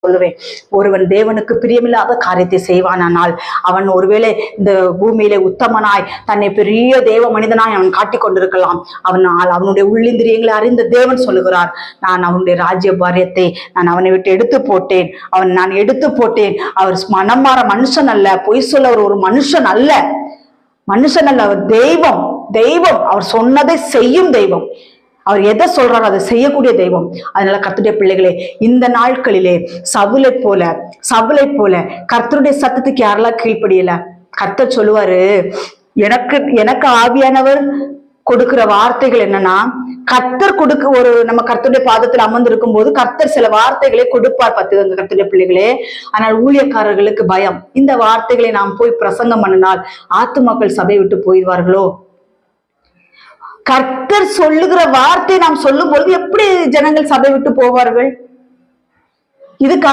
சொல்லுவேன். ஒருவன் தேவனுக்கு பிரியமில்லாத காரியத்தை செய்வானால் அவன் ஒருவேளை இந்த பூமியிலே உத்தமனாய் தன்னை பெரிய தேவ மனிதனாய் அவன் காட்டிக் கொண்டிருக்கலாம். அவனுடைய உள்ளிந்திரியங்களை அறிந்த தேவன் சொல்லுகிறார், நான் அவனுடைய ராஜ்ய பாரியத்தை நான் அவனை விட்டு எடுத்து போட்டேன். நான் எடுத்து போட்டேன். அவர் மனம் மாற மனுஷன் அல்ல, பொய் சொல்ல அவர் ஒரு மனுஷன் அல்ல, அவர் தெய்வம். அவர் சொன்னதை செய்யும் தெய்வம். அவர் எதை சொல்றாரோ அதை செய்யக்கூடிய தெய்வம். அதனால கர்த்தருடைய பிள்ளைகளே, இந்த நாட்களிலே சவுலை போல கர்த்தருடைய சத்தத்துக்கு யாரெல்லாம் கீழ்ப்படியல, கர்த்தர் சொல்லுவாரு, எனக்கு ஆவியானவர் கொடுக்கிற வார்த்தைகள் என்னன்னா, கர்த்தர் நம்ம கர்த்தருடைய பாதத்தில் அமர்ந்திருக்கும் போது கர்த்தர் சில வார்த்தைகளை கொடுப்பார். பார்த்துக்கங்க கர்த்தருடைய பிள்ளைகளே. ஆனால் ஊழியக்காரர்களுக்கு பயம், இந்த வார்த்தைகளை நாம் போய் பிரசங்கம் பண்ணினால் ஆத்துமாக்கள் சபை விட்டு போயிடுவார்களோ. கர்த்தர் சொல்லுகிற வார்த்தை நாம் சொல்லும் பொழுது எப்படி ஜனங்கள் சபை விட்டு போவார்கள்? இதுக்கு